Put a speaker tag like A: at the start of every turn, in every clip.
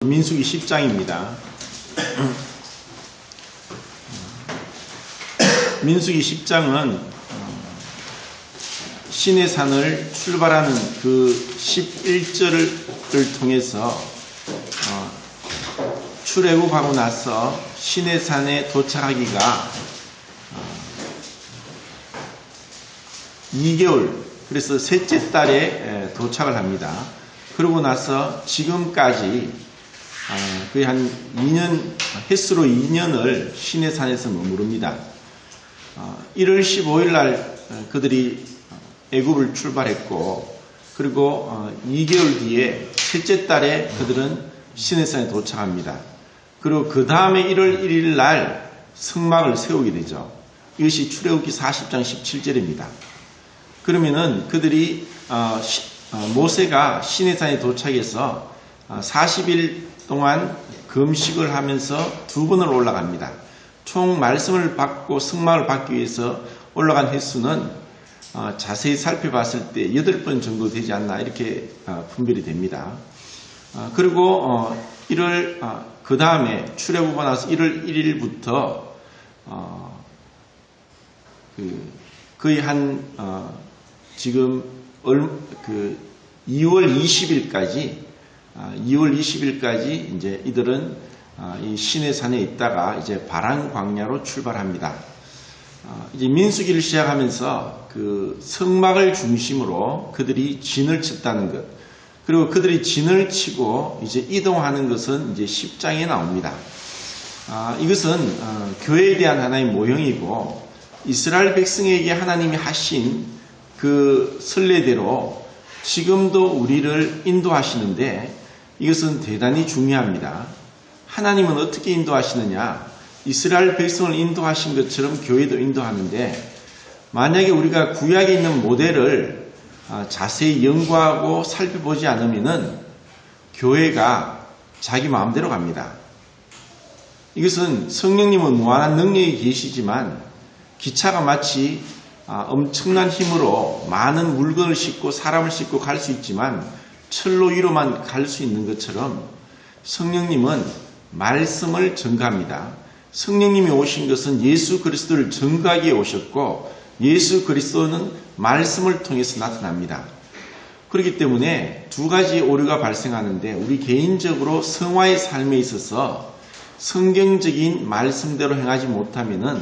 A: 민수기 10장입니다. 민수기 10장은 시내산을 출발하는 그 11절을 통해서 출애굽하고 나서 시내산에 도착하기가 2개월, 그래서 셋째 달에 도착을 합니다. 그러고 나서 지금까지 거의 한 2년, 햇수로 2년을 시내산에서 머무릅니다. 1월 15일 날 그들이 애굽을 출발했고, 그리고 2개월 뒤에 셋째 달에 그들은 시내산에 도착합니다. 그리고 그 다음에 1월 1일 날 성막을 세우게 되죠. 이것이 출애굽기 40장 17절입니다. 그러면은 그들이 모세가 시내산에 도착해서 40일 동안 금식을 하면서 2번을 올라갑니다. 총 말씀을 받고 성막을 받기 위해서 올라간 횟수는 자세히 살펴봤을 때 8번 정도 되지 않나 이렇게 분별이 됩니다. 그리고 그 다음에 출애굽하고 나서 1월 1일부터 거의 지금 2월 20일까지 이제 이들은 이 시내산에 있다가 이제 바란 광야로 출발합니다. 이제 민수기를 시작하면서 그 성막을 중심으로 그들이 진을 쳤다는 것, 그리고 그들이 진을 치고 이제 이동하는 것은 이제 10장에 나옵니다. 이것은 교회에 대한 하나의 모형이고, 이스라엘 백성에게 하나님이 하신 그 선례대로 지금도 우리를 인도하시는데, 이것은 대단히 중요합니다. 하나님은 어떻게 인도하시느냐? 이스라엘 백성을 인도하신 것처럼 교회도 인도하는데, 만약에 우리가 구약에 있는 모델을 자세히 연구하고 살펴보지 않으면은 교회가 자기 마음대로 갑니다. 이것은 성령님은 무한한 능력이 계시지만, 기차가 마치 엄청난 힘으로 많은 물건을 싣고 사람을 싣고 갈 수 있지만 철로 위로만 갈 수 있는 것처럼, 성령님은 말씀을 전가합니다. 성령님이 오신 것은 예수 그리스도를 전가하기 위해 오셨고, 예수 그리스도는 말씀을 통해서 나타납니다. 그렇기 때문에 두 가지 오류가 발생하는데, 우리 개인적으로 성화의 삶에 있어서 성경적인 말씀대로 행하지 못하면은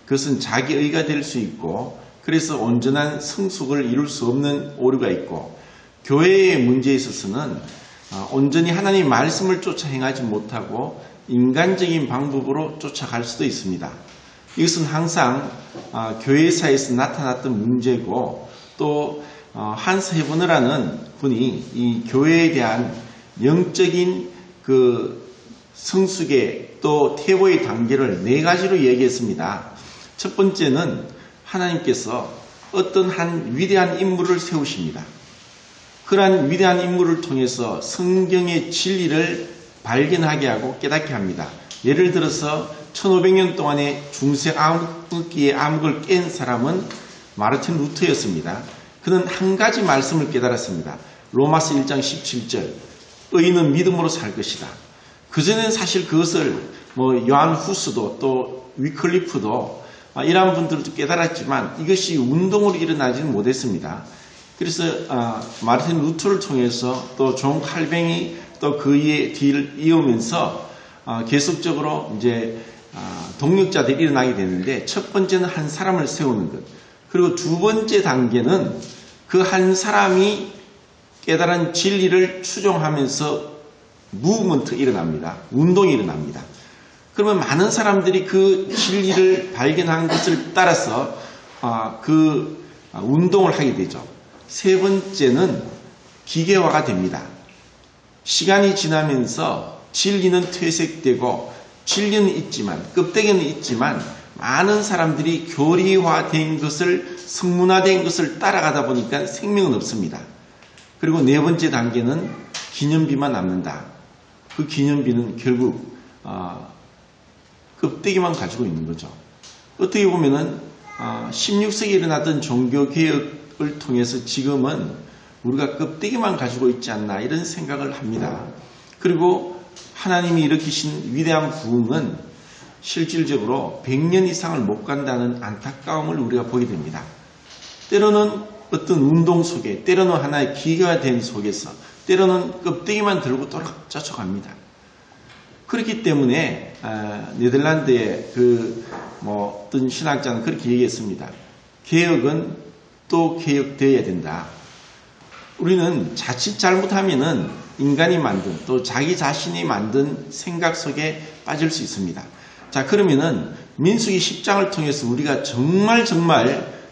A: 그것은 자기의가 될 수 있고, 그래서 온전한 성숙을 이룰 수 없는 오류가 있고, 교회의 문제에 있어서는 온전히 하나님의 말씀을 쫓아 행하지 못하고 인간적인 방법으로 쫓아갈 수도 있습니다. 이것은 항상 교회사에서 나타났던 문제고, 또 한스 헤버너라는 분이 이 교회에 대한 영적인 그 성숙의 또 퇴보의 단계를 4가지로 얘기했습니다. 첫 번째는 하나님께서 어떤 한 위대한 인물을 세우십니다. 그러한 위대한 인물을 통해서 성경의 진리를 발견하게 하고 깨닫게 합니다. 예를 들어서 1500년 동안의 중세 암흑기의 암흑을 깬 사람은 마르틴 루터였습니다. 그는 한 가지 말씀을 깨달았습니다. 로마서 1장 17절, 의인은 믿음으로 살 것이다. 그전에는 사실 그것을 요한 후스도 또 위클리프도 이러한 분들도 깨달았지만 이것이 운동으로 일어나지는 못했습니다. 그래서 마르틴 루터를 통해서 또 존 칼뱅이 또 그의 뒤를 이으면서 계속적으로 이제 동력자들이 일어나게 되는데, 첫 번째는 한 사람을 세우는 것, 그리고 두 번째 단계는 그 한 사람이 깨달은 진리를 추종하면서 무브먼트가 일어납니다. 운동이 일어납니다. 그러면 많은 사람들이 그 진리를 발견한 것을 따라서 그 운동을 하게 되죠. 세 번째는 기계화가 됩니다. 시간이 지나면서 진리는 퇴색되고, 진리는 있지만, 껍데기는 있지만, 많은 사람들이 교리화된 것을, 성문화된 것을 따라가다 보니까 생명은 없습니다. 그리고 네 번째 단계는 기념비만 남는다. 그 기념비는 결국 껍데기만 가지고 있는 거죠. 어떻게 보면은 16세기에 일어났던 종교개혁을 통해서 지금은 우리가 껍데기만 가지고 있지 않나 이런 생각을 합니다. 그리고 하나님이 일으키신 위대한 부흥은 실질적으로 100년 이상을 못 간다는 안타까움을 우리가 보게 됩니다. 때로는 어떤 운동 속에, 때로는 하나의 기계화된 속에서, 때로는 껍데기만 들고 쫓아갑니다. 그렇기 때문에 네덜란드의 어떤 신학자는 그렇게 얘기했습니다. 개혁은 또 개혁되어야 된다. 우리는 자칫 잘못하면은 인간이 만든 또 자기 자신이 만든 생각 속에 빠질 수 있습니다. 자, 그러면은 민수기 10장을 통해서 우리가 정말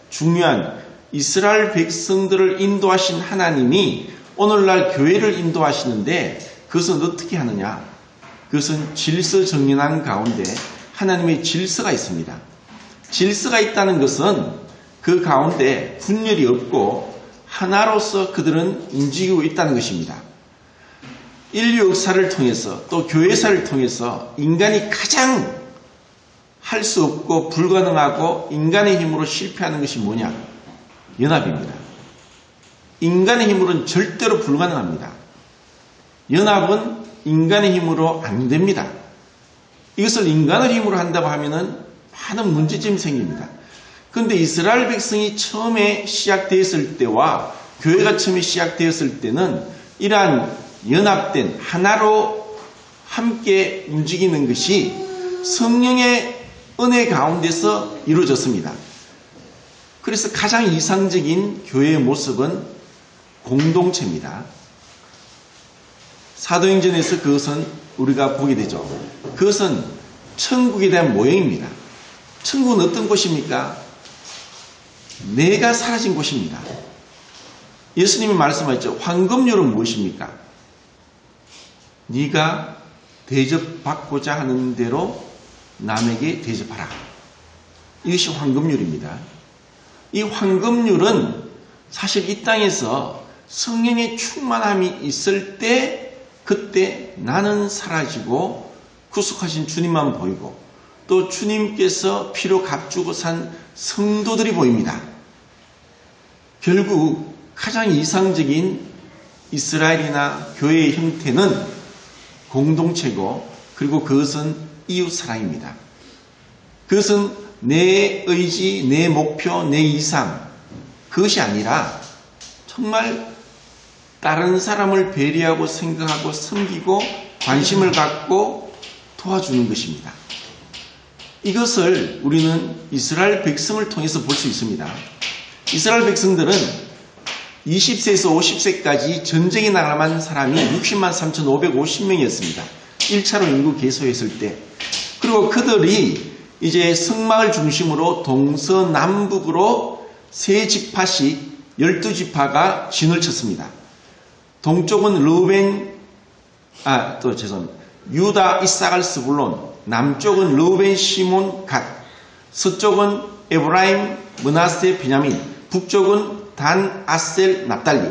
A: 중요한 이스라엘 백성들을 인도하신 하나님이 오늘날 교회를 인도하시는데 그것은 어떻게 하느냐? 그것은 질서 정연한 가운데 하나님의 질서가 있습니다. 질서가 있다는 것은 그 가운데 분열이 없고 하나로서 그들은 움직이고 있다는 것입니다. 인류 역사를 통해서 또 교회사를 통해서 인간이 가장 할 수 없고 불가능하고 인간의 힘으로 실패하는 것이 뭐냐? 연합입니다. 인간의 힘으로는 절대로 불가능합니다. 연합은 인간의 힘으로 안 됩니다. 이것을 인간의 힘으로 한다고 하면은 많은 문제점이 생깁니다. 그런데 이스라엘 백성이 처음에 시작되었을 때와 교회가 처음에 시작되었을 때는 이러한 연합된 하나로 함께 움직이는 것이 성령의 은혜 가운데서 이루어졌습니다. 그래서 가장 이상적인 교회의 모습은 공동체입니다. 사도행전에서 그것은 우리가 보게 되죠. 그것은 천국에 대한 모형입니다. 천국은 어떤 곳입니까? 내가 사라진 곳입니다. 예수님이 말씀하셨죠. 황금률은 무엇입니까? 네가 대접받고자 하는 대로 남에게 대접하라. 이것이 황금률입니다. 이 황금률은 사실 이 땅에서 성령의 충만함이 있을 때 그때 나는 사라지고 구속하신 주님만 보이고 또 주님께서 피로 값주고 산 성도들이 보입니다. 결국 가장 이상적인 이스라엘이나 교회의 형태는 공동체고 그리고 그것은 이웃사랑입니다. 그것은 내 의지, 내 목표, 내 이상 그것이 아니라 정말 다른 사람을 배려하고 생각하고 섬기고 관심을 갖고 도와주는 것입니다. 이것을 우리는 이스라엘 백성을 통해서 볼 수 있습니다. 이스라엘 백성들은 20세에서 50세까지 전쟁에 나가만 사람이 60만 3,550명이었습니다. 1차로 인구 개소했을 때. 그리고 그들이 이제 성막을 중심으로 동서남북으로 세 지파씩 12지파가 진을 쳤습니다. 동쪽은 유다, 이사갈, 스불론, 남쪽은 르우벤, 시몬, 갓, 서쪽은 에브라임, 므낫세, 베냐민, 북쪽은 단, 아셀, 납달리.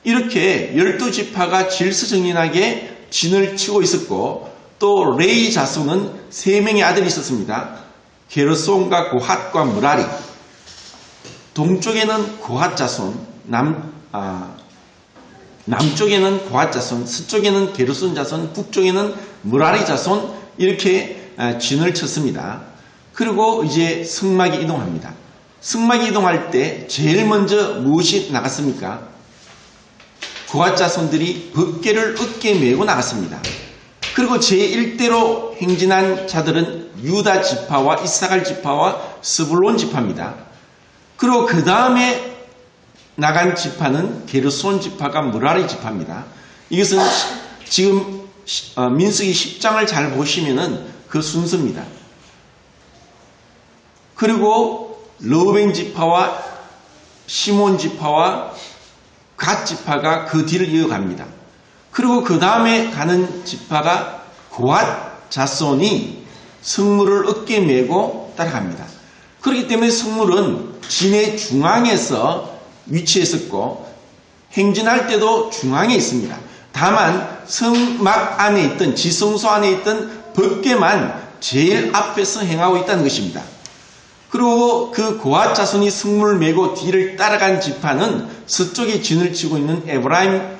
A: 이렇게 12지파가 질서정연하게 진을 치고 있었고 또 레이 자손은 3명의 아들이 있었습니다. 게르손과 고핫과 무라리. 동쪽에는 고핫 자손, 남쪽에는 고핫 자손, 서쪽에는 게르손 자손, 북쪽에는 무라리 자손 이렇게 진을 쳤습니다. 그리고 이제 성막이 이동합니다. 성막이 이동할 때 제일 먼저 무엇이 나갔습니까? 고핫 자손들이 법궤를 어깨에 메고 나갔습니다. 그리고 제1대로 행진한 자들은 유다 지파와 이사갈 지파와 스불론 지파입니다. 그리고 그 다음에 나간 지파는 게르손 지파가 무라리 지파입니다. 이것은 지금 민수기 10장을 잘 보시면은 그 순서입니다. 그리고 르우벤 지파와 시몬 지파와 갓 지파가 그 뒤를 이어갑니다. 그리고 그 다음에 가는 지파가 고핫 자손이 성물을 어깨에 메고 따라갑니다. 그렇기 때문에 성물은 진의 중앙에서 위치했었고 행진할 때도 중앙에 있습니다. 다만 성막 안에 있던 지성소 안에 있던 법궤만 제일 앞에서 행하고 있다는 것입니다. 그리고 그 고핫 자손이 성물을 메고 뒤를 따라간 지파는 서쪽에 진을 치고 있는 에브라임,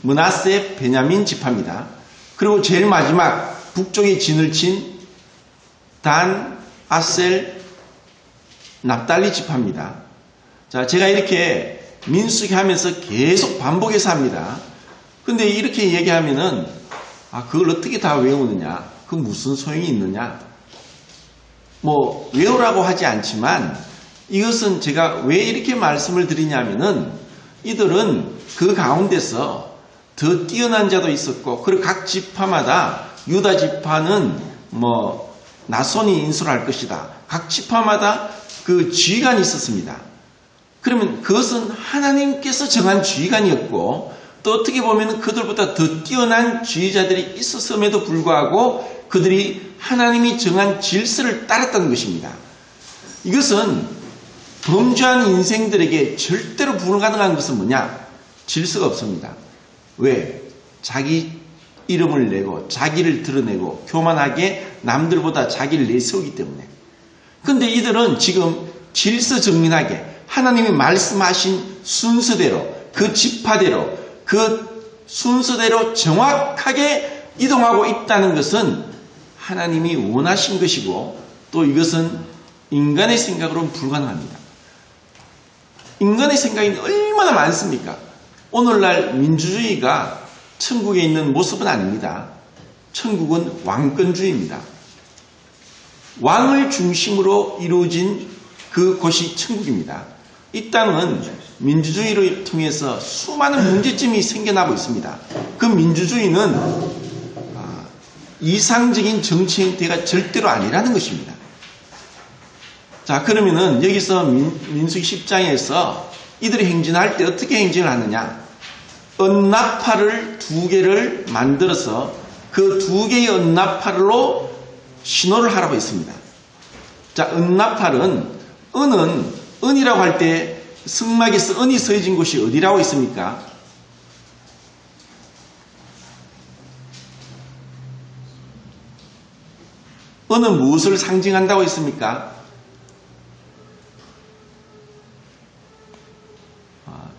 A: 므낫세, 베냐민 지파입니다. 그리고 제일 마지막 북쪽에 진을 친 단, 아셀, 납달리 지파입니다. 자, 제가 이렇게 민수기 하면서 계속 반복해서 합니다. 근데 이렇게 얘기하면은, 그걸 어떻게 다 외우느냐? 그 무슨 소용이 있느냐? 뭐, 외우라고 하지 않지만, 이것은 제가 왜 이렇게 말씀을 드리냐면은, 이들은 그 가운데서 더 뛰어난 자도 있었고, 그리고 각 지파마다, 유다 지파는 뭐, 나손이 인솔할 것이다. 각 지파마다 그 지휘관이 있었습니다. 그러면 그것은 하나님께서 정한 지휘관이었고, 또 어떻게 보면 그들보다 더 뛰어난 지휘자들이 있었음에도 불구하고 그들이 하나님이 정한 질서를 따랐다는 것입니다. 이것은 범죄한 인생들에게 절대로 불가능한 것은 뭐냐? 질서가 없습니다. 왜? 자기 이름을 내고 자기를 드러내고 교만하게 남들보다 자기를 내세우기 때문에. 근데 이들은 지금 질서 정연하게 하나님이 말씀하신 순서대로, 그 지파대로, 그 순서대로 정확하게 이동하고 있다는 것은 하나님이 원하신 것이고, 또 이것은 인간의 생각으로는 불가능합니다. 인간의 생각이 얼마나 많습니까? 오늘날 민주주의가 천국에 있는 모습은 아닙니다. 천국은 왕권주의입니다. 왕을 중심으로 이루어진 그곳이 천국입니다. 이 땅은 민주주의를 통해서 수많은 문제점이 생겨나고 있습니다. 그 민주주의는 이상적인 정치 형태가 절대로 아니라는 것입니다. 자, 그러면은 여기서 민수기 10장에서 이들이 행진할 때 어떻게 행진을 하느냐? 은나팔을 2개를 만들어서 그 2개의 은나팔로 신호를 하라고 했습니다. 자, 은나팔은, 은이라고 할 때 성막에서 은이 서해진 곳이 어디라고 있습니까? 은은 무엇을 상징한다고 했습니까?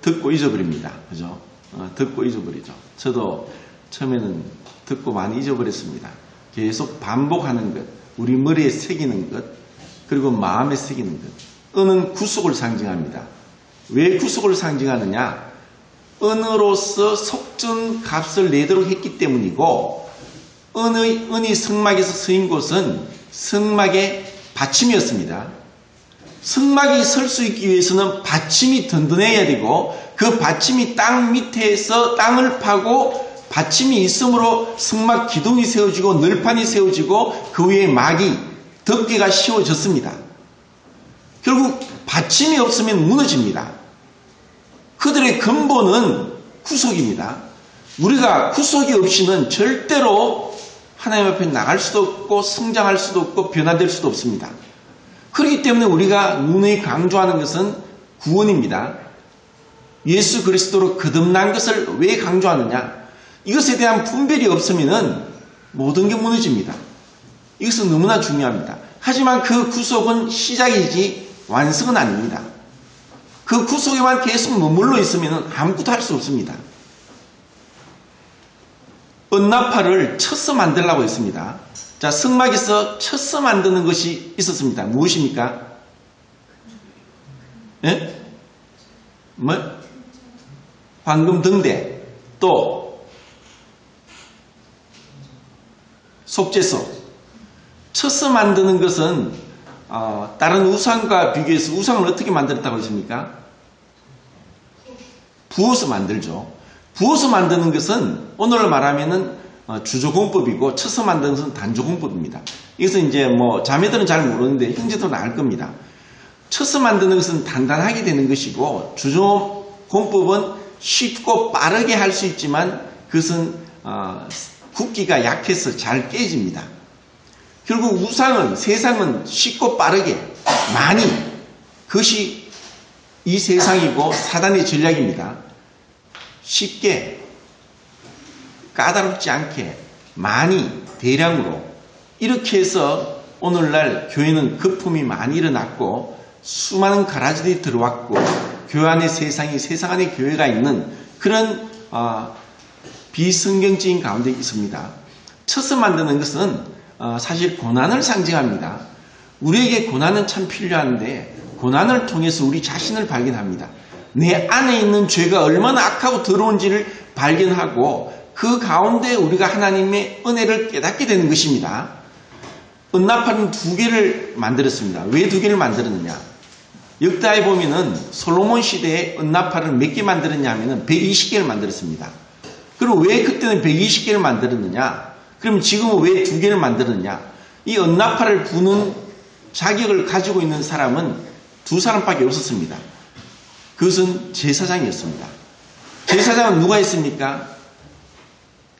A: 듣고 잊어버립니다. 그죠? 듣고 잊어버리죠. 저도 처음에는 듣고 많이 잊어버렸습니다. 계속 반복하는 것, 우리 머리에 새기는 것, 그리고 마음에 새기는 것. 은은 구속을 상징합니다. 왜 구속을 상징하느냐? 은으로서 속전 값을 내도록 했기 때문이고, 은이 성막에서 서인 곳은 성막의 받침이었습니다. 성막이 설 수 있기 위해서는 받침이 든든해야 되고, 그 받침이 땅 밑에서 땅을 파고 받침이 있으므로 성막 기둥이 세워지고 널판이 세워지고 그 위에 막이 덮개가 씌워졌습니다. 결국 받침이 없으면 무너집니다. 그들의 근본은 구속입니다. 우리가 구속이 없이는 절대로 하나님 앞에 나갈 수도 없고 성장할 수도 없고 변화될 수도 없습니다. 그렇기 때문에 우리가 누누이 강조하는 것은 구원입니다. 예수 그리스도로 거듭난 것을 왜 강조하느냐? 이것에 대한 분별이 없으면 모든 게 무너집니다. 이것은 너무나 중요합니다. 하지만 그 구속은 시작이지 완성은 아닙니다. 그 구속에만 계속 머물러 있으면 아무것도 할 수 없습니다. 은나팔을 쳐서 만들라고 했습니다. 자, 성막에서 쳐서 만드는 것이 있었습니다. 무엇입니까? 예? 뭐? 황금 등대, 또 속죄소. 쳐서 만드는 것은 다른 우상과 비교해서 우상을 어떻게 만들었다고 했습니까? 부어서 만들죠. 부어서 만드는 것은 오늘날 말하면은 주조공법이고 쳐서 만드는 것은 단조공법입니다. 이것은 이제 뭐 자매들은 잘 모르는데 형제들은 알 겁니다. 쳐서 만드는 것은 단단하게 되는 것이고 주조공법은 쉽고 빠르게 할 수 있지만 그것은 굽기가 약해서 잘 깨집니다. 결국 우상은 세상은 쉽고 빠르게 많이 그것이 이 세상이고 사단의 전략입니다. 쉽게 까다롭지 않게 많이 대량으로 이렇게 해서 오늘날 교회는 거품이 많이 일어났고 수많은 가라지들이 들어왔고 교회 안에 세상이 세상 안에 교회가 있는 그런 비성경적인 가운데 있습니다. 첫 만드는 것은 사실 고난을 상징합니다. 우리에게 고난은 참 필요한데 고난을 통해서 우리 자신을 발견합니다. 내 안에 있는 죄가 얼마나 악하고 더러운지를 발견하고 그 가운데 우리가 하나님의 은혜를 깨닫게 되는 것입니다. 은나팔은 2개를 만들었습니다. 왜 2개를 만들었느냐? 역사에 보면은 솔로몬 시대에 은나팔을 몇 개 만들었냐 하면은 120개를 만들었습니다. 그리고 왜 그때는 120개를 만들었느냐? 그럼 지금은 왜 2개를 만들었느냐? 이 은나팔을 부는 자격을 가지고 있는 사람은 2사람밖에 없었습니다. 그것은 제사장이었습니다. 제사장은 누가 있습니까?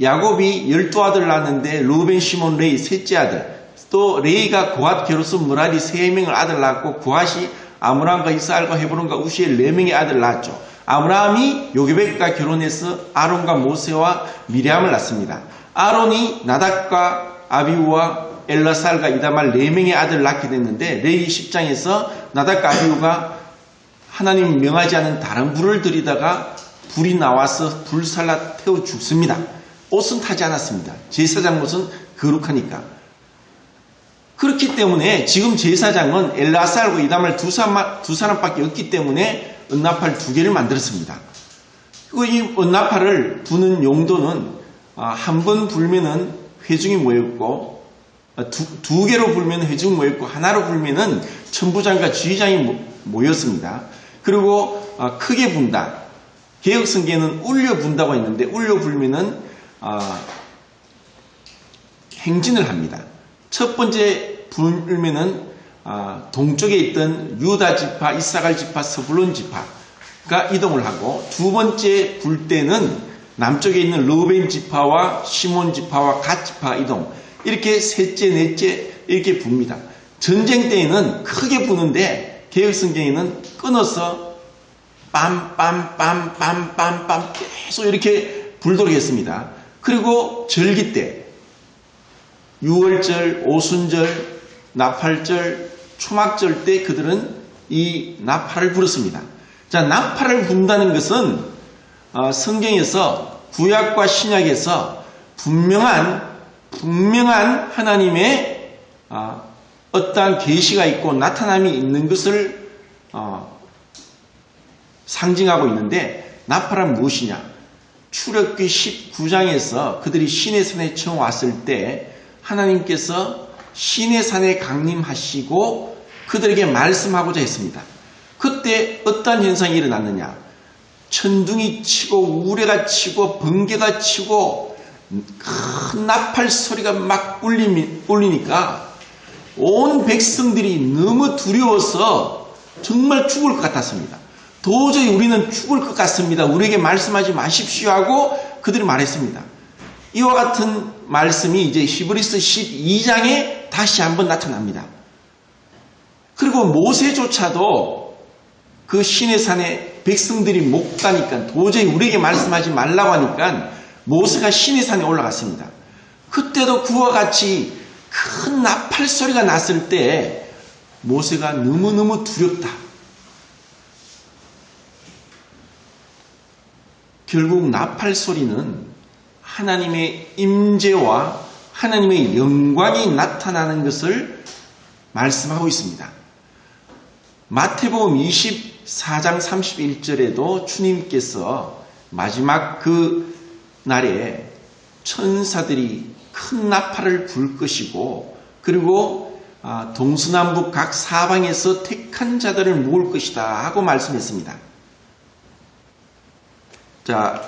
A: 야곱이 12아들 낳았는데 루벤, 시몬, 레이 셋째 아들, 또 레이가 고앗, 게르손, 무라리 3명을 아들 낳았고 고앗이 아므람과 이스라엘과 헤브론과 우시엘 4명의 아들 낳았죠. 아므람이 요게벳과 결혼해서 아론과 모세와 미리암을 낳습니다. 아론이 나답과 아비우와 엘라살과 이다말 4명의 아들 낳게 됐는데 레위 10장에서 나답과 아비우가 하나님 명하지 않은 다른 불을 들이다가 불이 나와서 불살라 태워 죽습니다. 옷은 타지 않았습니다. 제사장 옷은 거룩하니까. 그렇기 때문에 지금 제사장은 엘라살과 이다말 두 사람밖에 없기 때문에 은나팔 2개를 만들었습니다. 그리고 이 은나팔을 부는 용도는 한 번 불면은 회중이 모였고 2개로 불면 회중이 모였고 하나로 불면은 천부장과 지휘장이 모였습니다. 그리고 크게 분다. 개혁성경에는 울려 분다고 있는데 울려 불면은 행진을 합니다. 첫 번째 불면은 동쪽에 있던 유다 지파, 이사갈 지파, 스불론 지파가 이동을 하고 두 번째 불 때는 남쪽에 있는 르우벤 지파와 시몬 지파와 갓 지파 이동, 이렇게 셋째, 넷째 이렇게 붑니다. 전쟁 때에는 크게 부는데 개혁성경에는 끊어서 빰빰빰빰빰빰 계속 이렇게 불도록 했습니다. 그리고 절기 때 유월절, 오순절, 나팔절, 초막절 때 그들은 이 나팔을 불었습니다. 자, 나팔을 분다는 것은 성경에서 구약과 신약에서 분명한 하나님의 어떠한 계시가 있고 나타남이 있는 것을 상징하고 있는데 나팔은 무엇이냐? 출애굽기 19장에서 그들이 시내산에 처음 왔을 때 하나님께서 시내산에 강림하시고 그들에게 말씀하고자 했습니다. 그때 어떠한 현상이 일어났느냐? 천둥이 치고 우레가 치고 번개가 치고 큰 나팔 소리가 막 울리니까 온 백성들이 너무 두려워서 정말 죽을 것 같았습니다. 도저히 우리는 죽을 것 같습니다. 우리에게 말씀하지 마십시오 하고 그들이 말했습니다. 이와 같은 말씀이 이제 히브리서 12장에 다시 한번 나타납니다. 그리고 모세조차도 그 시내산에 백성들이 못 가니까 도저히 우리에게 말씀하지 말라고 하니까 모세가 시내산에 올라갔습니다. 그때도 그와 같이 큰 나팔 소리가 났을 때 모세가 너무너무 두렵다. 결국 나팔 소리는 하나님의 임재와 하나님의 영광이 나타나는 것을 말씀하고 있습니다. 마태복음 24장 31절에도 주님께서 마지막 그 날에 천사들이 큰 나팔을 불 것이고 그리고 동서남북 각 사방에서 택한 자들을 모을 것이다 하고 말씀했습니다. 자,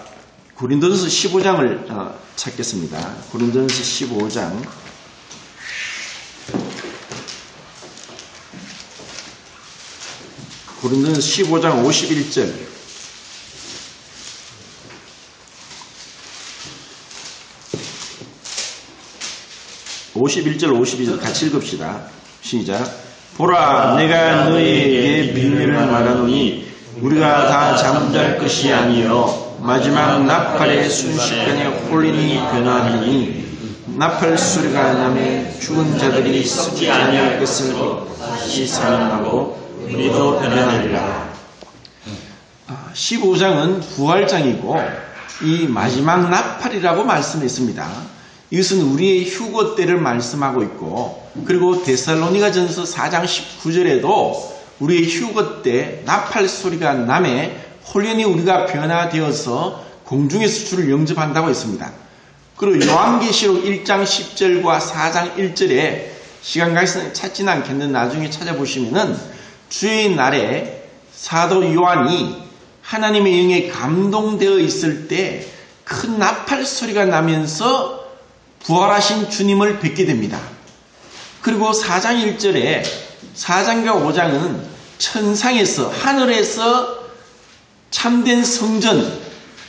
A: 고린도전서 15장을 찾겠습니다. 고린도전서 15장 고린도전서 15장 51절 51절 52절 같이 읽읍시다. 시작. 보라, 내가 너희에게 비밀을 말하노니 우리가 다 잠잘 것이 아니요 마지막 나팔의 순식간에 홀린이 변화하리니 나팔 소리가 나면 죽은 자들이 쓰지 아니할 것을 다시 살아나고 우리도 변화하리라. 15장은 부활장이고 이 마지막 나팔이라고 말씀했습니다. 이것은 우리의 휴거 때를 말씀하고 있고, 그리고 데살로니가전서 4장 19절에도 우리의 휴거 때 나팔 소리가 남에 홀연히 우리가 변화되어서 공중에서 주를 영접한다고 했습니다. 그리고 요한계시록 1장 10절과 4장 1절에 시간 가서 찾지는 않겠는데 나중에 찾아보시면은 주의 날에 사도 요한이 하나님의 영에 감동되어 있을 때 큰 나팔 소리가 나면서 부활하신 주님을 뵙게 됩니다. 그리고 4장 1절에 4장과 5장은 천상에서 하늘에서 참된 성전,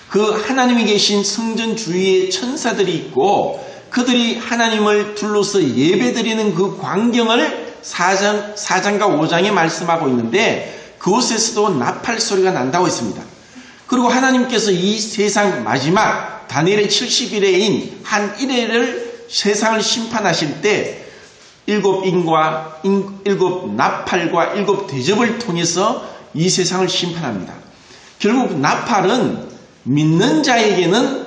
A: 그 하나님이 계신 성전 주위에 천사들이 있고 그들이 하나님을 둘러서 예배드리는 그 광경을 4장과 5장에 말씀하고 있는데 그곳에서도 나팔 소리가 난다고 했습니다. 그리고 하나님께서 이 세상 마지막 다니엘의 70일에인 한 일회를 세상을 심판하실 때 일곱 인과 일곱 나팔과 일곱 대접을 통해서 이 세상을 심판합니다. 결국 나팔은 믿는 자에게는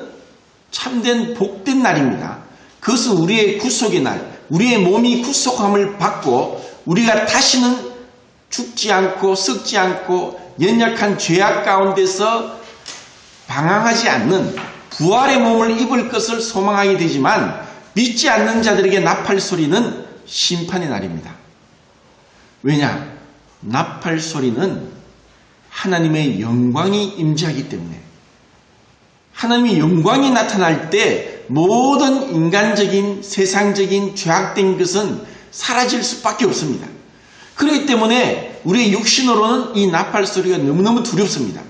A: 참된 복된 날입니다. 그것은 우리의 구속의 날, 우리의 몸이 구속함을 받고 우리가 다시는 죽지 않고 썩지 않고 연약한 죄악 가운데서 방황하지 않는 부활의 몸을 입을 것을 소망하게 되지만 믿지 않는 자들에게 나팔 소리는 심판의 날입니다. 왜냐? 나팔 소리는 하나님의 영광이 임재하기 때문에 하나님의 영광이 나타날 때 모든 인간적인 세상적인 죄악된 것은 사라질 수밖에 없습니다. 그렇기 때문에 우리의 육신으로는 이 나팔 소리가 너무너무 두렵습니다.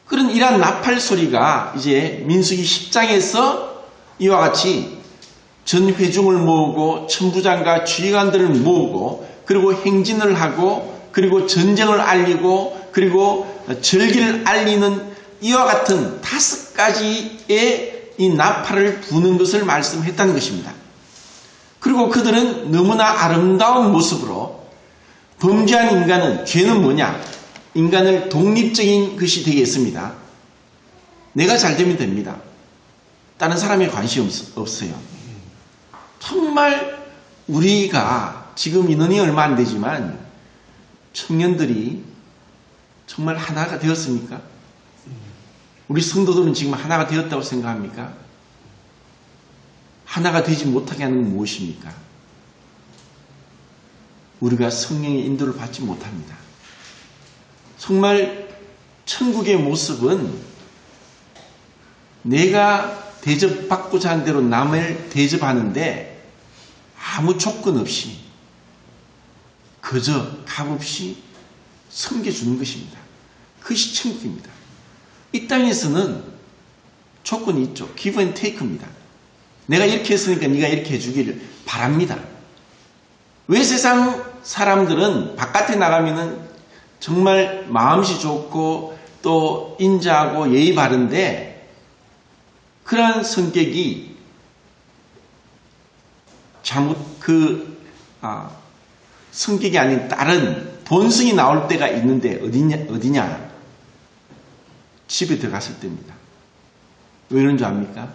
A: 그런 이러한 나팔 소리가 이제 민수기 10장에서 이와 같이 전 회중을 모으고 천부장과 지휘관들을 모으고 그리고 행진을 하고 그리고 전쟁을 알리고 그리고 절기를 알리는 이와 같은 5가지의 이 나팔을 부는 것을 말씀했다는 것입니다. 그리고 그들은 너무나 아름다운 모습으로 범죄한 인간은 죄는 뭐냐? 인간을 독립적인 것이 되겠습니다. 내가 잘 되면 됩니다. 다른 사람에 관심 없어요. 정말 우리가 지금 인원이 얼마 안 되지만 청년들이 정말 하나가 되었습니까? 우리 성도들은 지금 하나가 되었다고 생각합니까? 하나가 되지 못하게 하는 건 무엇입니까? 우리가 성령의 인도를 받지 못합니다. 정말 천국의 모습은 내가 대접받고자 하는 대로 남을 대접하는데 아무 조건 없이 그저 값없이 섬겨주는 것입니다. 그것이 천국입니다. 이 땅에서는 조건이 있죠. give and take입니다. 내가 이렇게 했으니까 네가 이렇게 해주기를 바랍니다. 왜 세상 사람들은 바깥에 나가면은 정말 마음씨 좋고 또 인자하고 예의 바른데 그러한 성격이 잘못 성격이 아닌 다른 본성이 나올 때가 있는데 어디냐? 집에 들어갔을 때입니다. 왜 그런 줄 압니까?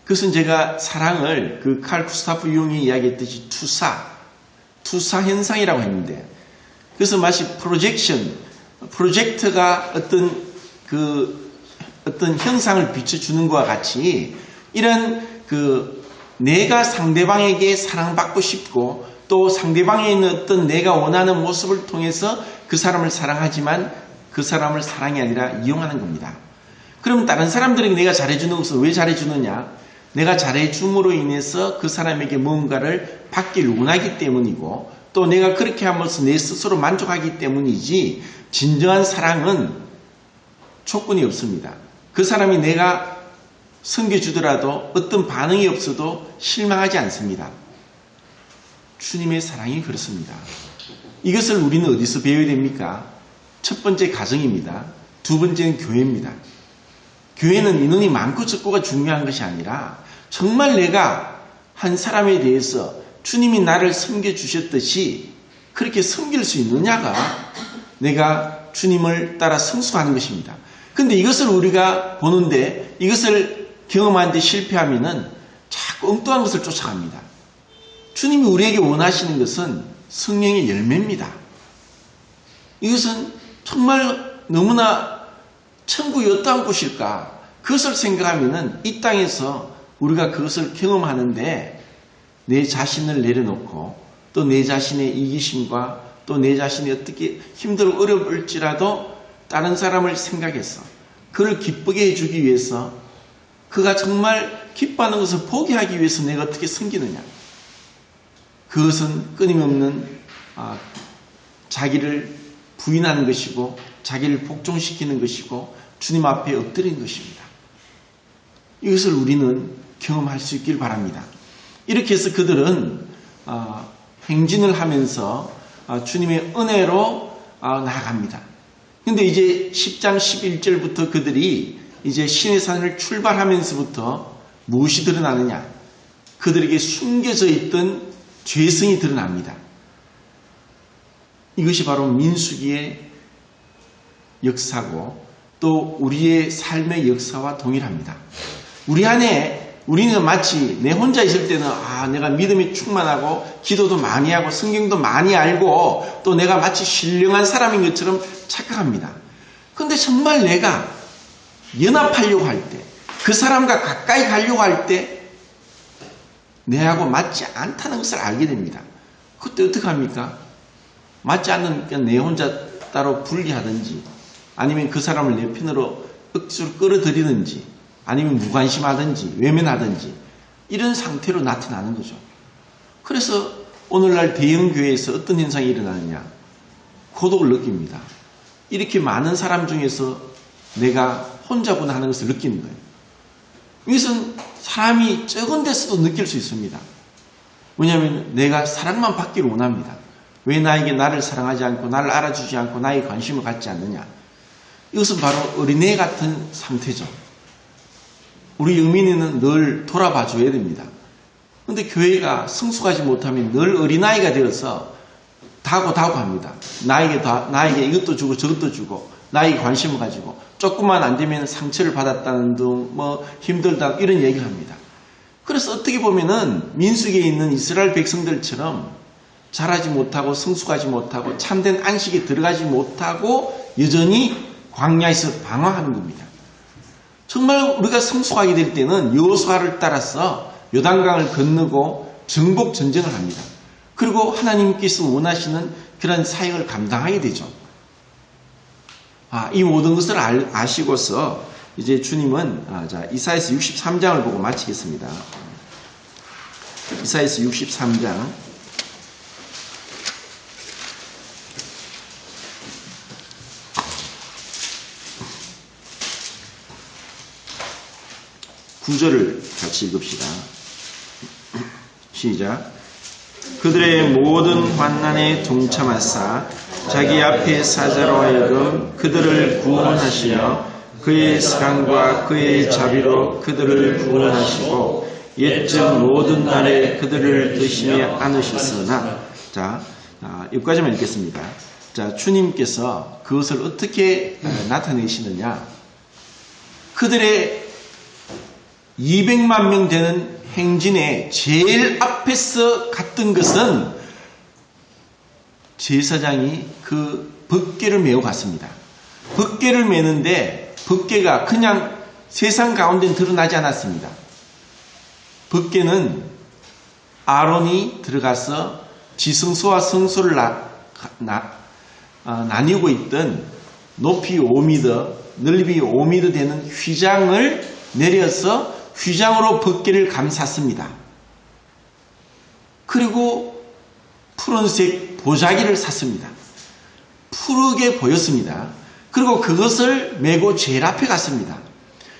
A: 그것은 제가 사랑을 그 칼 구스타프 융이 이야기했듯이 투사 현상이라고 했는데 그래서 마치 프로젝트가 어떤 현상을 비춰주는 것과 같이 이런 내가 상대방에게 사랑받고 싶고 또 상대방에 있는 어떤 내가 원하는 모습을 통해서 그 사람을 사랑하지만 그 사람을 사랑이 아니라 이용하는 겁니다. 그럼 다른 사람들에게 내가 잘해주는 것을 왜 잘해주느냐? 내가 잘해줌으로 인해서 그 사람에게 뭔가를 받기를 원하기 때문이고 또 내가 그렇게 함으로써 내 스스로 만족하기 때문이지 진정한 사랑은 조건이 없습니다. 그 사람이 내가 섬겨주더라도 어떤 반응이 없어도 실망하지 않습니다. 주님의 사랑이 그렇습니다. 이것을 우리는 어디서 배워야 됩니까? 첫 번째 가정입니다. 두 번째는 교회입니다. 교회는 인원이 많고 적고가 중요한 것이 아니라 정말 내가 한 사람에 대해서 주님이 나를 섬겨주셨듯이 그렇게 섬길 수 있느냐가 내가 주님을 따라 성숙하는 것입니다. 그런데 이것을 우리가 보는데 이것을 경험하는데 실패하면은 자꾸 엉뚱한 것을 쫓아갑니다. 주님이 우리에게 원하시는 것은 성령의 열매입니다. 이것은 정말 너무나 천국이 어떠한 곳일까? 그것을 생각하면은 이 땅에서 우리가 그것을 경험하는데 내 자신을 내려놓고 또 내 자신의 이기심과 또 내 자신이 어떻게 힘들고 어려울지라도 다른 사람을 생각해서 그를 기쁘게 해주기 위해서 그가 정말 기뻐하는 것을 보게 하기 위해서 내가 어떻게 섬기느냐. 그것은 끊임없는 자기를 부인하는 것이고 자기를 복종시키는 것이고 주님 앞에 엎드리는 것입니다. 이것을 우리는 경험할 수 있길 바랍니다. 이렇게 해서 그들은 행진을 하면서 주님의 은혜로 나아갑니다. 근데 이제 10장 11절부터 그들이 이제 시내산을 출발하면서부터 무엇이 드러나느냐? 그들에게 숨겨져 있던 죄성이 드러납니다. 이것이 바로 민수기의 역사고 또 우리의 삶의 역사와 동일합니다. 우리 안에 우리는 마치 내 혼자 있을 때는 내가 믿음이 충만하고 기도도 많이 하고 성경도 많이 알고 또 내가 마치 신령한 사람인 것처럼 착각합니다. 그런데 정말 내가 연합하려고 할 때, 그 사람과 가까이 가려고 할 때 내하고 맞지 않다는 것을 알게 됩니다. 그때 어떻게 합니까? 맞지 않으니까 내 혼자 따로 분리하든지 아니면 그 사람을 내 편으로 억지로 끌어들이든지 아니면 무관심하든지 외면하든지 이런 상태로 나타나는 거죠. 그래서 오늘날 대형교회에서 어떤 현상이 일어나느냐? 고독을 느낍니다. 이렇게 많은 사람 중에서 내가 혼자구나 하는 것을 느끼는 거예요. 이것은 사람이 적은 데서도 느낄 수 있습니다. 왜냐하면 내가 사랑만 받기를 원합니다. 왜 나에게 나를 사랑하지 않고 나를 알아주지 않고 나에게 관심을 갖지 않느냐? 이것은 바로 어린애 같은 상태죠. 우리 영민이는 늘 돌아봐 줘야 됩니다. 그런데 교회가 성숙하지 못하면 늘 어린아이가 되어서 다고합니다. 나에게 이것도 주고 저것도 주고 나에게 관심을 가지고 조금만 안 되면 상처를 받았다는 등 힘들다 이런 얘기를 합니다. 그래서 어떻게 보면은 민수기에 있는 이스라엘 백성들처럼 자라지 못하고 성숙하지 못하고 참된 안식에 들어가지 못하고 여전히 광야에서 방황하는 겁니다. 정말 우리가 성숙하게 될 때는 여호수아를 따라서 요단강을 건너고 정복 전쟁을 합니다. 그리고 하나님께서 원하시는 그런 사역을 감당하게 되죠. 이 모든 것을 아시고서 이제 주님은 이사야서 63장을 보고 마치겠습니다. 이사야서 63장 9절을 같이 읽읍시다. 시작. 그들의 모든 환난에 동참하사 자기 앞에 사자로 하여금 그들을 구원하시며 그의 사랑과 그의 자비로 그들을 구원하시고 옛적 모든 날에 그들을 드시지 않으셨으나. 자, 여기까지만 읽겠습니다. 자, 주님께서 그것을 어떻게 나타내시느냐? 그들의 200만 명 되는 행진에 제일 앞에서 갔던 것은 제사장이 그 법궤를 메고 갔습니다. 법궤를 메는데 법궤가 그냥 세상 가운데는 드러나지 않았습니다. 법궤는 아론이 들어가서 지성소와 성소를 나뉘고 있던 높이 5m, 넓이 5m 되는 휘장을 내려서 휘장으로 법궤를 감쌌습니다. 그리고 푸른색 보자기를 샀습니다. 푸르게 보였습니다. 그리고 그것을 메고 제일 앞에 갔습니다.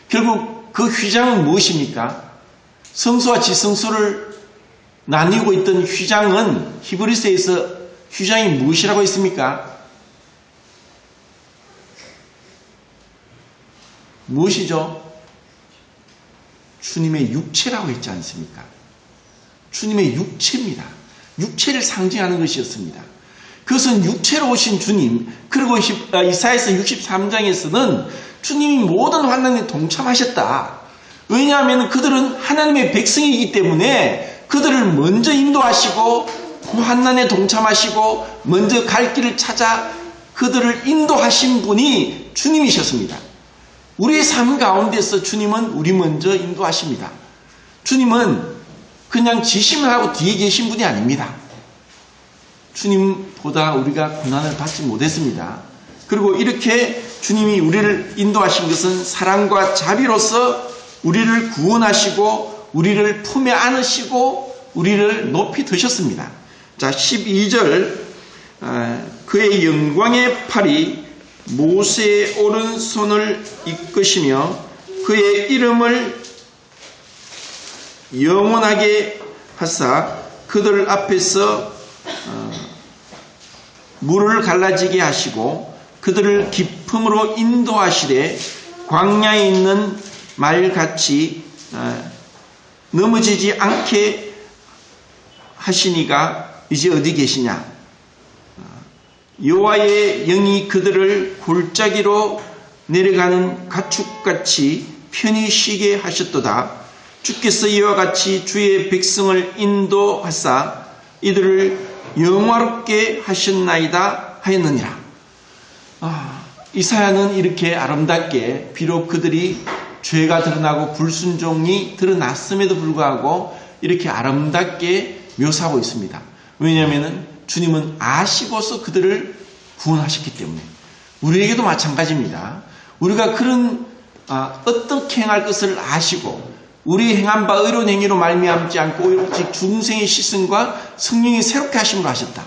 A: 결국 그 휘장은 무엇입니까? 성소와 지성소를 나뉘고 있던 휘장은 히브리서에서 휘장이 무엇이라고 했습니까? 무엇이죠? 주님의 육체라고 했지 않습니까? 주님의 육체입니다. 육체를 상징하는 것이었습니다. 그것은 육체로 오신 주님, 그리고 이사야서 63장에서는 주님이 모든 환난에 동참하셨다. 왜냐하면 그들은 하나님의 백성이기 때문에 그들을 먼저 인도하시고 환난에 동참하시고 먼저 갈 길을 찾아 그들을 인도하신 분이 주님이셨습니다. 우리의 삶 가운데서 주님은 우리 먼저 인도하십니다. 주님은 그냥 지시만 하고 뒤에 계신 분이 아닙니다. 주님보다 우리가 고난을 받지 못했습니다. 그리고 이렇게 주님이 우리를 인도하신 것은 사랑과 자비로서 우리를 구원하시고 우리를 품에 안으시고 우리를 높이 드셨습니다. 자, 12절 그의 영광의 팔이 모세의 오른손을 이끄시며 그의 이름을 영원하게 하사 그들 앞에서 물을 갈라지게 하시고 그들을 깊음으로 인도하시되 광야에 있는 말같이 넘어지지 않게 하시니가 이제 어디 계시냐. 여호와의 영이 그들을 골짜기로 내려가는 가축같이 편히 쉬게 하셨도다. 주께서 이와 같이 주의 백성을 인도하사 이들을 영화롭게 하셨나이다 하였느니라. 이사야는 이렇게 아름답게 비록 그들이 죄가 드러나고 불순종이 드러났음에도 불구하고 이렇게 아름답게 묘사하고 있습니다. 왜냐하면 주님은 아시고서 그들을 구원하셨기 때문에. 우리에게도 마찬가지입니다. 우리가 그런 어떻게 행할 것을 아시고 우리 행한 바 의로운 행위로 말미암지 않고 오직 중생의 시선과 성령이 새롭게 하심으로 하셨다.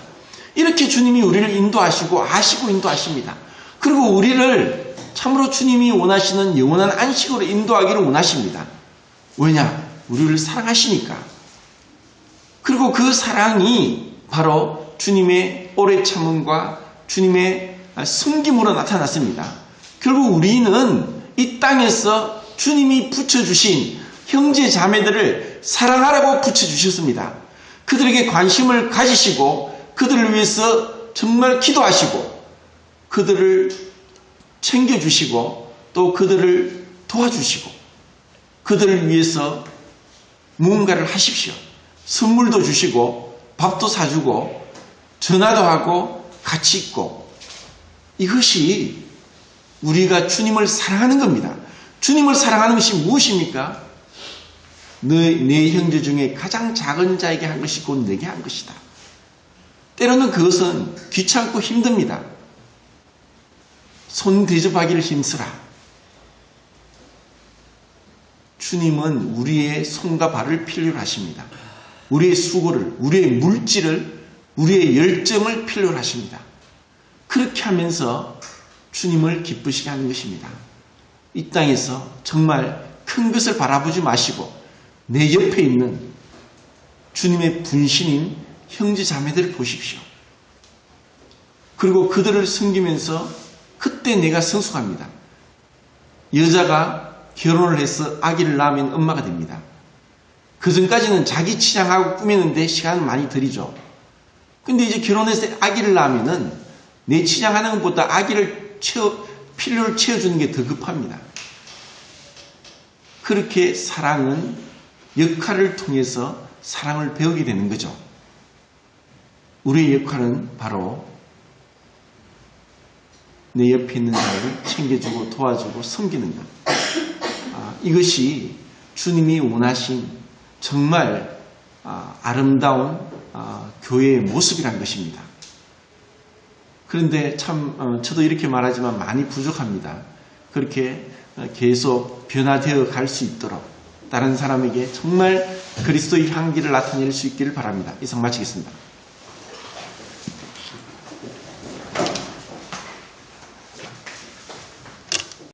A: 이렇게 주님이 우리를 인도하시고 아시고 인도하십니다. 그리고 우리를 참으로 주님이 원하시는 영원한 안식으로 인도하기를 원하십니다. 왜냐? 우리를 사랑하시니까. 그리고 그 사랑이 바로 주님의 오래 참음과 주님의 섬김으로 나타났습니다. 결국 우리는 이 땅에서 주님이 붙여주신 형제 자매들을 사랑하라고 붙여주셨습니다. 그들에게 관심을 가지시고 그들을 위해서 정말 기도하시고 그들을 챙겨주시고 또 그들을 도와주시고 그들을 위해서 무언가를 하십시오. 선물도 주시고 밥도 사주고 전화도 하고 같이 있고 이것이 우리가 주님을 사랑하는 겁니다. 주님을 사랑하는 것이 무엇입니까? 내 형제 중에 가장 작은 자에게 한 것이 곧 내게 한 것이다. 때로는 그것은 귀찮고 힘듭니다. 손 대접하기를 힘쓰라. 주님은 우리의 손과 발을 필요로 하십니다. 우리의 수고를, 우리의 물질을, 우리의 열정을 필요로 하십니다. 그렇게 하면서 주님을 기쁘시게 하는 것입니다. 이 땅에서 정말 큰 것을 바라보지 마시고 내 옆에 있는 주님의 분신인 형제 자매들을 보십시오. 그리고 그들을 섬기면서 그때 내가 성숙합니다. 여자가 결혼을 해서 아기를 낳으면 엄마가 됩니다. 그 전까지는 자기 치장하고 꾸미는데 시간을 많이 들이죠. 근데 이제 결혼해서 아기를 낳으면은 내 치장하는 것보다 아기를 필요를 채워주는 게 더 급합니다. 그렇게 사랑은 역할을 통해서 사랑을 배우게 되는 거죠. 우리의 역할은 바로 내 옆에 있는 자를 챙겨주고 도와주고 섬기는 것. 이것이 주님이 원하신 정말 아름다운 교회의 모습이란 것입니다. 그런데 참 저도 이렇게 말하지만 많이 부족합니다. 그렇게 계속 변화되어 갈 수 있도록 다른 사람에게 정말 그리스도의 향기를 나타낼 수 있기를 바랍니다. 이상 마치겠습니다.